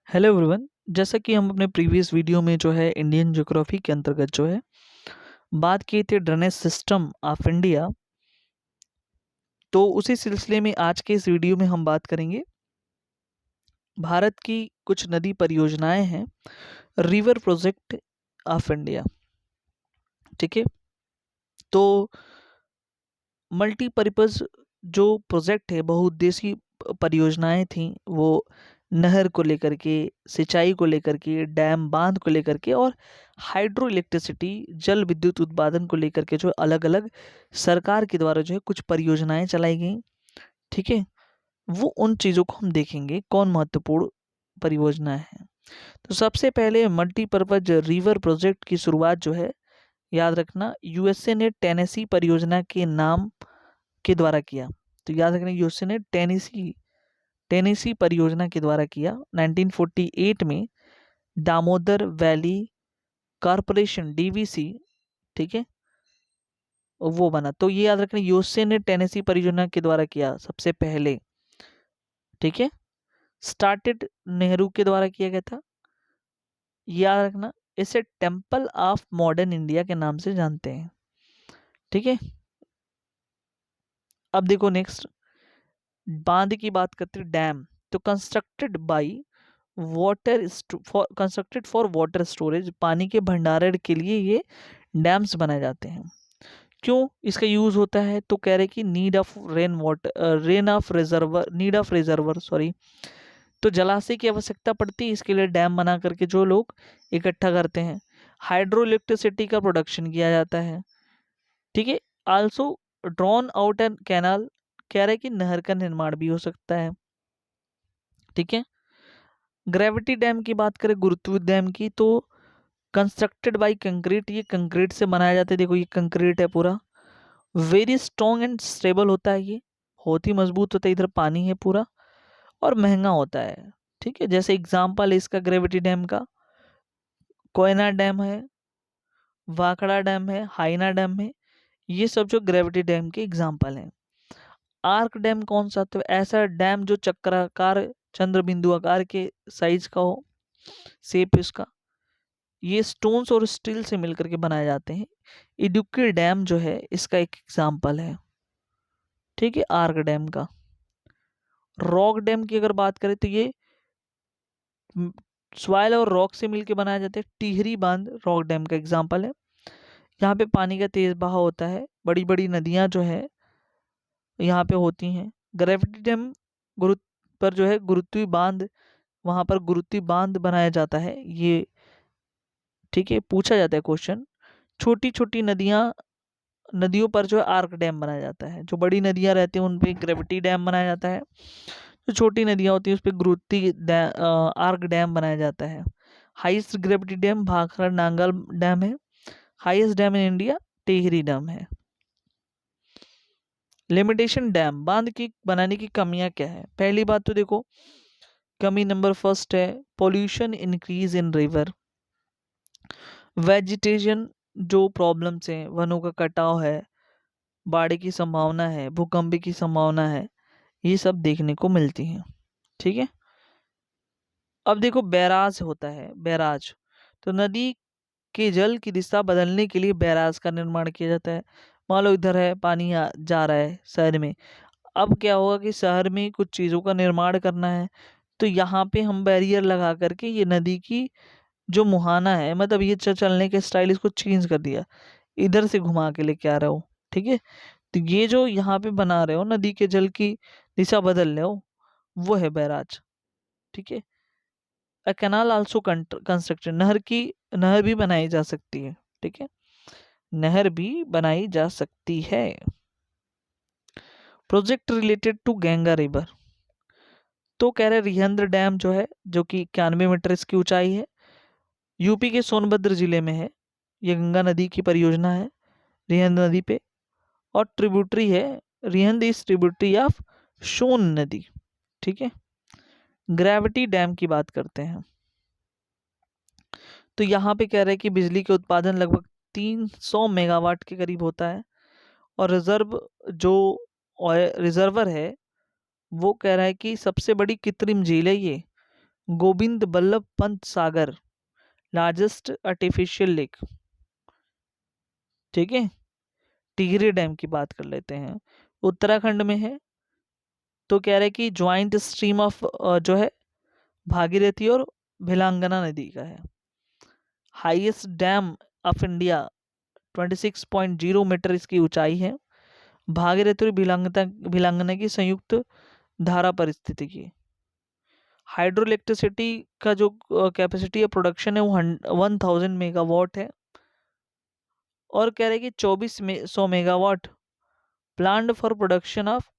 Hello everyone. जैसा कि हम अपने प्रीवियस वीडियो में जो है इंडियन ज्योग्राफी के अंतर्गत जो है बात की थी ड्रेनेज सिस्टम ऑफ इंडिया, तो उसी सिलसिले में आज के इस वीडियो में हम बात करेंगे भारत की कुछ नदी परियोजनाएं हैं, रिवर प्रोजेक्ट ऑफ इंडिया। ठीक है, तो मल्टीपर्पज़ जो प्रोजेक्ट है, बहुउद्देशीय परियोजनाएं थी, वो नहर को लेकर के, सिंचाई को लेकर के, डैम बांध को लेकर के और हाइड्रो इलेक्ट्रिसिटी जल विद्युत उत्पादन को लेकर के जो अलग अलग सरकार के द्वारा जो है कुछ परियोजनाएं चलाई गई। ठीक है, वो उन चीज़ों को हम देखेंगे कौन महत्वपूर्ण परियोजना है। तो सबसे पहले मल्टीपर्पज रिवर प्रोजेक्ट की शुरुआत जो है, याद रखना, यूएसए ने टेनेसी परियोजना के नाम के द्वारा किया। तो याद रखना, यूएसए ने टेनेसी परियोजना के द्वारा किया 1948 में। दामोदर वैली कॉरपोरेशन डीवीसी, ठीक है, वो बना। तो ये याद रखना, यूएसए ने टेनेसी परियोजना के द्वारा किया सबसे पहले। ठीक है, स्टार्टेड नेहरू के द्वारा किया गया था। याद रखना, इसे टेम्पल ऑफ मॉडर्न इंडिया के नाम से जानते हैं। ठीक है, अब देखो नेक्स्ट बांध की बात करते हैं। डैम तो constructed by water constructed for water storage, पानी के भंडारण के लिए ये डैम्स बनाए जाते हैं। क्यों इसका यूज होता है? तो कह रहे कि need of rain water, need of reservoir sorry, तो जलाशय की आवश्यकता पड़ती है, इसके लिए डैम बना करके जो लोग इकट्ठा करते हैं। हाइड्रो इलेक्ट्रिसिटी का प्रोडक्शन किया जाता है। ठीक है, also drawn out an canal, कह रहे कि नहर का निर्माण भी हो सकता है। ठीक है, ग्रेविटी डैम की बात करें, गुरुत्व डैम की, तो कंस्ट्रक्टेड बाई कंक्रीट, ये कंक्रीट से बनाया जाता है। देखो ये कंक्रीट है पूरा, वेरी स्ट्रॉन्ग एंड स्टेबल होता है, ये बहुत ही मजबूत होता है। इधर पानी है पूरा और महंगा होता है। ठीक है, जैसे एग्जाम्पल है इसका ग्रेविटी डैम का, कोयना डैम है, वाकड़ा डैम है, हाइना डैम है, ये सब जो ग्रेविटी डैम के एग्जाम्पल हैं। आर्क डैम कौन सा? तो ऐसा डैम जो चक्राकार, चंद्र बिंदु आकार के साइज का हो, शेप इसका। ये स्टोन्स और स्टील से मिलकर के बनाए जाते हैं। इडुक्की डैम जो है इसका एक एग्जाम्पल है। ठीक है, आर्क डैम का। रॉक डैम की अगर बात करें तो ये सॉइल और रॉक से मिलकर बनाया जाता है। टिहरी बांध रॉक डैम का एग्जाम्पल है। यहाँ पे पानी का तेज बहाव होता है, बड़ी बड़ी नदियां जो है यहाँ पे होती हैं। ग्रेविटी डैम गुरुत्व पर जो है गुरुत्वीय बांध, वहां पर गुरुत्वीय बांध बनाया जाता है ये। ठीक है, पूछा जाता है क्वेश्चन। छोटी छोटी नदियों पर जो है आर्क डैम बनाया जाता है। जो बड़ी नदियां रहती हैं उन पे ग्रेविटी डैम बनाया जाता है, जो छोटी नदियां होती हैं उस पर आर्क डैम बनाया जाता है। Highest gravity dam Bhakra Nangal dam है। Highest dam in India Tehri dam है। लिमिटेशन डैम बांध की बनाने की कमियां क्या है? पहली बात तो देखो, कमी नंबर फर्स्ट है pollution increase in river. Vegetation जो प्रॉब्लम्स हैं, वनों का कटाव है, बाढ़ की संभावना है, भूकंप की संभावना है, ये सब देखने को मिलती हैं। ठीक है, अब देखो बैराज होता है। बैराज तो नदी के जल की दिशा बदलने के लिए बैराज का निर्माण किया जाता है। मान लो इधर है पानी जा रहा है शहर में, अब क्या होगा कि शहर में कुछ चीज़ों का निर्माण करना है, तो यहाँ पे हम बैरियर लगा करके ये नदी की जो मुहाना है, मतलब ये चलने के स्टाइल इसको चेंज कर दिया, इधर से घुमा के लेके आ रहे हो। ठीक है, तो ये जो यहाँ पे बना रहे हो, नदी के जल की दिशा बदल रहे हो, वो है बैराज। ठीक है, अ कैनाल आल्सो कंस्ट्रक्शन, नहर भी बनाई जा सकती है। ठीक है, नहर भी बनाई जा सकती है। Project related to Ganga river, तो कह रहे रिहंद्र डैम जो है, जो कि 91 मीटर इसकी ऊंचाई है, यूपी के सोनभद्र जिले में है। ये गंगा नदी की परियोजना है रिहंद नदी पे, और ट्रिब्यूटरी है, रिहंद इज ट्रिब्यूटरी ऑफ सोन नदी। ठीक है, ग्रेविटी डैम की बात करते हैं, तो यहाँ पे कह रहे हैं कि बिजली के उत्पादन लगभग 300 मेगावाट के करीब होता है। और जो रिजर्वर है, वो कह रहा है कि सबसे बड़ी कृत्रिम झील है ये, Govind Ballabh Pant Sagar, largest artificial lake. ठीक है, टिहरी डैम की बात कर लेते हैं, उत्तराखंड में है। तो कह रहे कि ज्वाइंट स्ट्रीम ऑफ जो है भागीरथी और भिलांगना नदी का है। Highest dam of India 26.0 metre इसकी ऊंचाई है। भागीरथी और भिलांगना की संयुक्त धारा परिस्थिति की। हाइड्रो इलेक्ट्रिसिटी का जो कैपेसिटी है प्रोडक्शन है वो 1000 मेगावाट है। और कह रहे कि 2400 megawatt planned for production of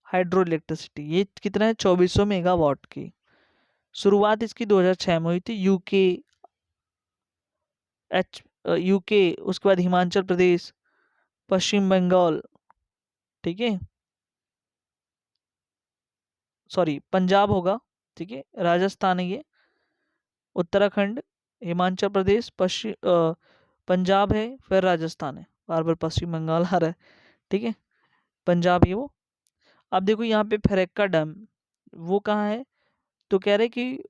hydro electricity. ये कितना है, 2400 मेगावाट की। शुरुआत इसकी 2006 में हुई थी। यूके, उसके बाद हिमाचल प्रदेश, पश्चिम बंगाल, ठीक है, सॉरी पंजाब होगा, ठीक है, राजस्थान है ये, उत्तराखंड, हिमाचल प्रदेश, पंजाब है, फिर राजस्थान है, बार बार पश्चिम बंगाल आ रहा है, ठीक है, पंजाब ही वो। अब देखो यहाँ पे फरक्का डैम वो कहाँ है, तो कह रहे कि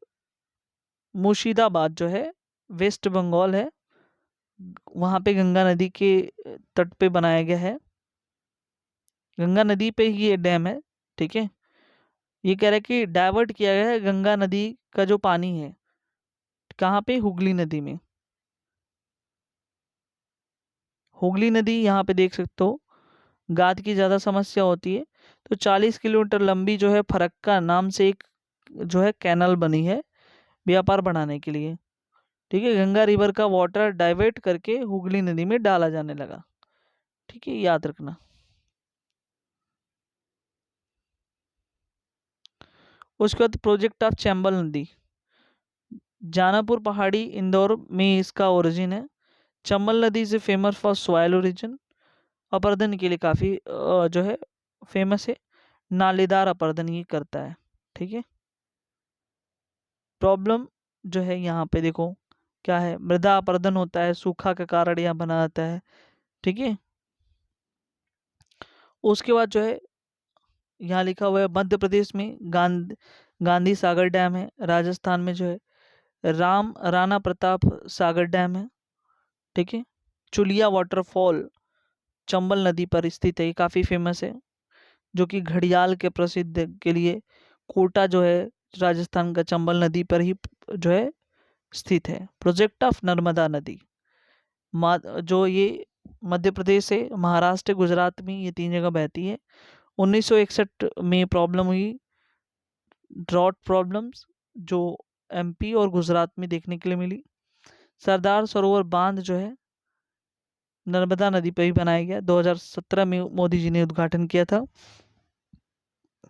मुर्शिदाबाद जो है वेस्ट बंगाल है, वहाँ पे गंगा नदी के तट पे बनाया गया है, गंगा नदी पे ही ये डैम है, ठीक है। ये कह रहा है कि डाइवर्ट किया गया है गंगा नदी का जो पानी है, कहाँ पे, हुगली नदी में। हुगली नदी यहाँ पे देख सकते हो, गाद की ज़्यादा समस्या होती है, तो 40 किलोमीटर लंबी जो है फरक्का नाम से एक जो है कैनल बनी है व्यापार बढ़ाने के लिए, ठीक है। गंगा रिवर का वाटर डाइवर्ट करके हुगली नदी में डाला जाने लगा, ठीक है, याद रखना। उसके बाद प्रोजेक्ट ऑफ चंबल नदी, जानापुर पहाड़ी इंदौर में इसका ओरिजिन है। चंबल नदी से फेमस फॉर सॉइल ओरिजिन, अपर्दन के लिए काफ़ी जो है फेमस है, नालीदार अपर्दन ये करता है, ठीक है। प्रॉब्लम जो है यहाँ पे देखो क्या है, मृदा अपर्दन होता है, सूखा का कारण यहाँ बना जाता है, ठीक है। उसके बाद जो है यहाँ लिखा हुआ है मध्य प्रदेश में गांधी सागर डैम है, राजस्थान में जो है राणा प्रताप सागर डैम है, ठीक है। चुलिया वाटरफॉल चंबल नदी पर स्थित है, ये काफ़ी फेमस है, जो कि घड़ियाल के प्रसिद्ध के लिए कोटा जो है राजस्थान का चंबल नदी पर ही जो है स्थित है। प्रोजेक्ट ऑफ नर्मदा नदी, जो ये मध्य प्रदेश से महाराष्ट्र गुजरात में ये तीन जगह बहती है। 1961 में प्रॉब्लम हुई, ड्रॉट प्रॉब्लम्स, जो एमपी और गुजरात में देखने के लिए मिली। सरदार सरोवर बांध जो है नर्मदा नदी पर ही बनाया गया, 2017 में मोदी जी ने उद्घाटन किया था।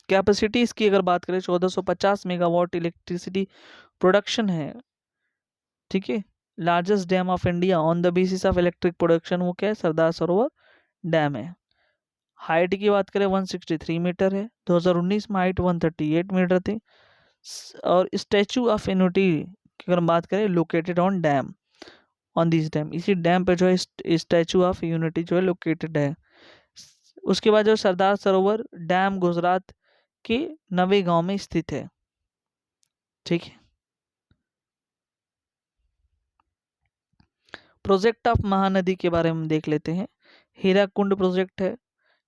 कैपेसिटी इसकी अगर बात करें 1450 मेगावाट इलेक्ट्रिसिटी प्रोडक्शन है, ठीक है। Largest dam of India on the basis of electric production वो क्या है, सरदार सरोवर डैम है। हाइट की बात करें 163 मीटर है, 2019 में हाइट 138 मीटर थी। और स्टैचू ऑफ यूनिटी की अगर हम बात करें, located on dam, on this dam, इसी डैम पे जो है स्टैचू ऑफ यूनिटी जो है लोकेटेड है। उसके बाद जो सरदार सरोवर डैम गुजरात के नवे गांव में स्थित है, ठीक है। प्रोजेक्ट ऑफ महानदी के बारे में देख लेते हैं। हीराकुंड प्रोजेक्ट है,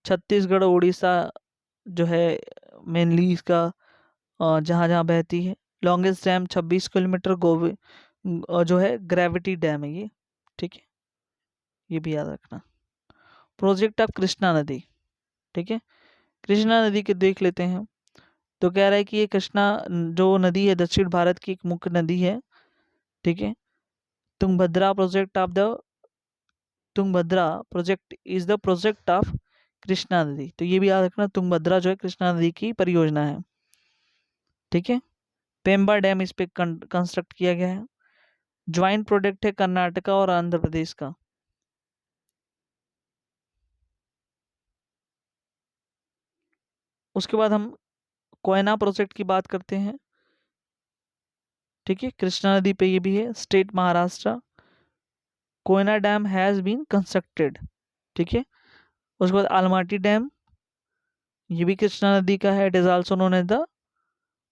छत्तीसगढ़ उड़ीसा जो है मेनली इसका जहाँ जहाँ बहती है। लॉन्गेस्ट डैम 26 किलोमीटर जो है ग्रेविटी डैम है ये, ठीक है, ये भी याद रखना। प्रोजेक्ट ऑफ कृष्णा नदी, ठीक है, कृष्णा नदी के देख लेते हैं। तो कह रहा है कि ये कृष्णा जो नदी है दक्षिण भारत की एक मुख्य नदी है, ठीक है। Tungabhadra project is the project of Krishna नदी, तो ये भी याद रखना, तुंगभद्रा जो है कृष्णा नदी की परियोजना है, ठीक है। पेम्बा डैम इस पे कंस्ट्रक्ट किया गया है। ज्वाइंट प्रोजेक्ट है कर्नाटका और आंध्र प्रदेश का। उसके बाद हम कोयना प्रोजेक्ट की बात करते हैं, ठीक है, कृष्णा नदी पे ये भी है, state Maharashtra. Koyna dam has been constructed, ठीक है। उसके बाद आलमाटी डैम, ये भी कृष्णा नदी का है, it is also known as the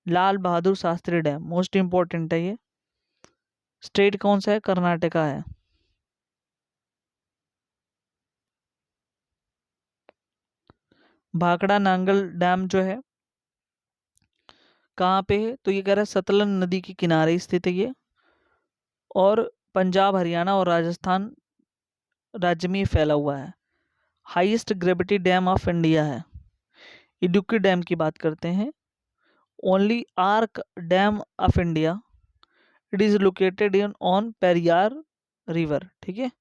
Lal Bahadur Shastri dam, most important है ये। स्टेट कौन सा है? कर्नाटका है। भाखड़ा नांगल डैम जो है कहाँ पे है? तो ये कह रहा है सतलज नदी के किनारे स्थित है ये, और पंजाब, हरियाणा और राजस्थान राज्य में ये फैला हुआ है। Highest gravity dam of India है। इडुक्की डैम की बात करते हैं, only arc dam of India, it is located in on Periyar river. ठीक है।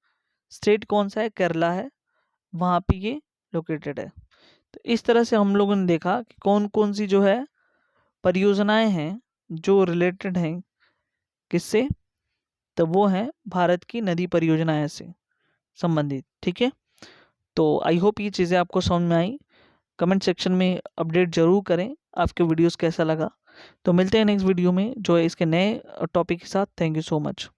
स्टेट कौन सा है? केरला है, वहाँ पे ये लोकेटेड है। तो इस तरह से हम लोगों ने देखा कि कौन कौन सी जो है परियोजनाएं हैं जो रिलेटेड हैं किससे, तो वो हैं भारत की नदी परियोजनाएं से संबंधित। ठीक है। तो आई होप ये चीज़ें आपको समझ में आई। कमेंट सेक्शन में अपडेट जरूर करें आपके वीडियोस कैसा लगा। तो मिलते हैं नेक्स्ट वीडियो में जो है इसके नए टॉपिक के साथ। Thank you so much.